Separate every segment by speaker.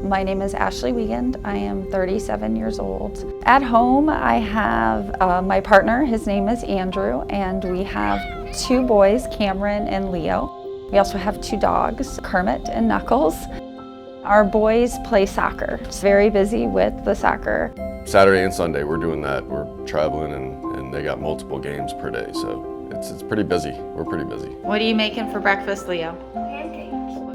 Speaker 1: My name is Ashley Wiegand. I am 37 years old. At home, I have my partner. His name is Andrew, and we have 2 boys, Cameron and Leo. We also have 2 dogs, Kermit and Knuckles. Our boys play soccer. It's very busy with the soccer.
Speaker 2: Saturday and Sunday, we're doing that. We're traveling, and they got multiple games per day, so it's pretty busy. We're pretty busy.
Speaker 1: What are you making for breakfast, Leo?
Speaker 3: Pancakes.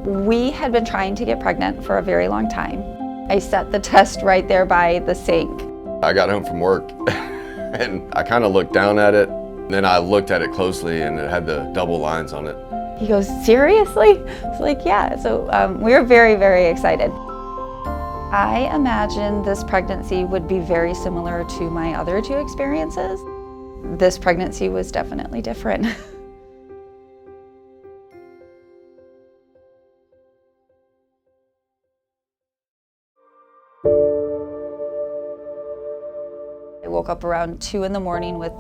Speaker 1: We had been trying to get pregnant for a very long time. I set the test right there by the sink.
Speaker 2: I got home from work, and I kind of looked down at it. Then I looked at it closely, and it had the double lines on it.
Speaker 1: He goes, seriously? It's like, yeah. So we were very, very excited. I imagine this pregnancy would be very similar to my other 2 experiences. This pregnancy was definitely different. I woke up around 2 in the morning with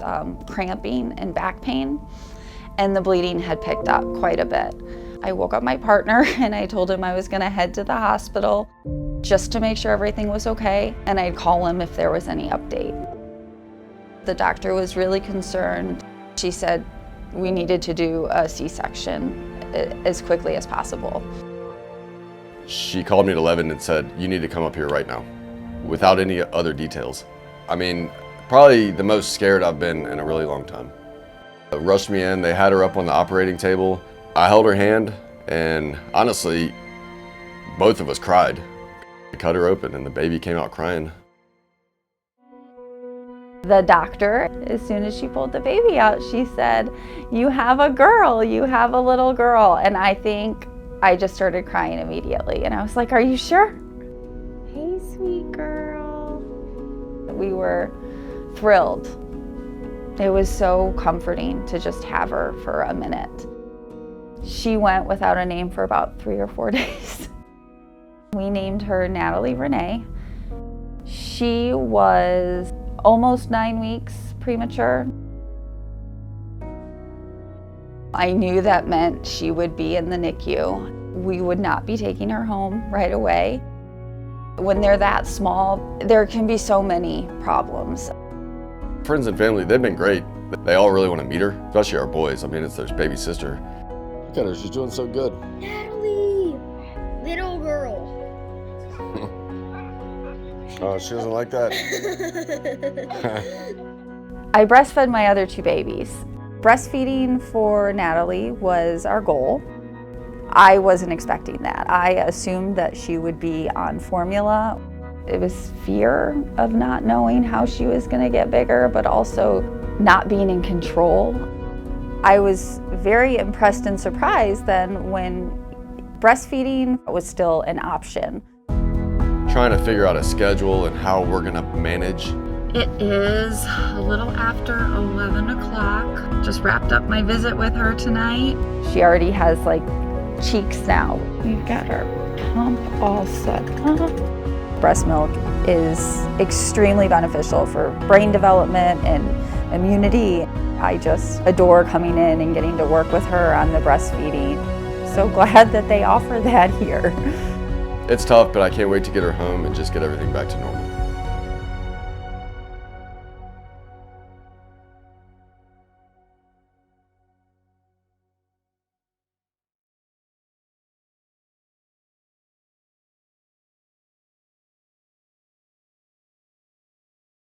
Speaker 1: cramping and back pain, and the bleeding had picked up quite a bit. I woke up my partner and I told him I was gonna head to the hospital just to make sure everything was okay, and I'd call him if there was any update. The doctor was really concerned. She said we needed to do a C-section as quickly as possible.
Speaker 2: She called me at 11 and said, you need to come up here right now, without any other details. I mean, probably the most scared I've been in a really long time. They rushed me in, they had her up on the operating table. I held her hand, and honestly, both of us cried. I cut her open and the baby came out crying.
Speaker 1: The doctor, as soon as she pulled the baby out, she said, you have a girl, you have a little girl. And I think I just started crying immediately. And I was like, are you sure? Hey, sweet girl. We were thrilled. It was so comforting to just have her for a minute. She went without a name for about 3 or 4 days. We named her Natalie Renee. She was almost 9 weeks premature. I knew that meant she would be in the NICU. We would not be taking her home right away. When they're that small, there can be so many problems.
Speaker 2: Friends and family, they've been great. They all really want to meet her, especially our boys. I mean, it's their baby sister. Look at her, she's doing so good.
Speaker 3: Natalie, little girl.
Speaker 2: Oh, she doesn't like that.
Speaker 1: I breastfed my other 2 babies. Breastfeeding for Natalie was our goal. I wasn't expecting that. I assumed that she would be on formula. It was fear of not knowing how she was going to get bigger, but also not being in control. I was very impressed and surprised then when breastfeeding was still an option.
Speaker 2: Trying to figure out a schedule and how we're gonna manage.
Speaker 1: It is a little after 11 o'clock. Just wrapped up my visit with her tonight. She already has like cheeks now. We've got her pump all set up. Breast milk is extremely beneficial for brain development and immunity. I just adore coming in and getting to work with her on the breastfeeding. So glad that they offer that here.
Speaker 2: It's tough, but I can't wait to get her home and just get everything back to normal.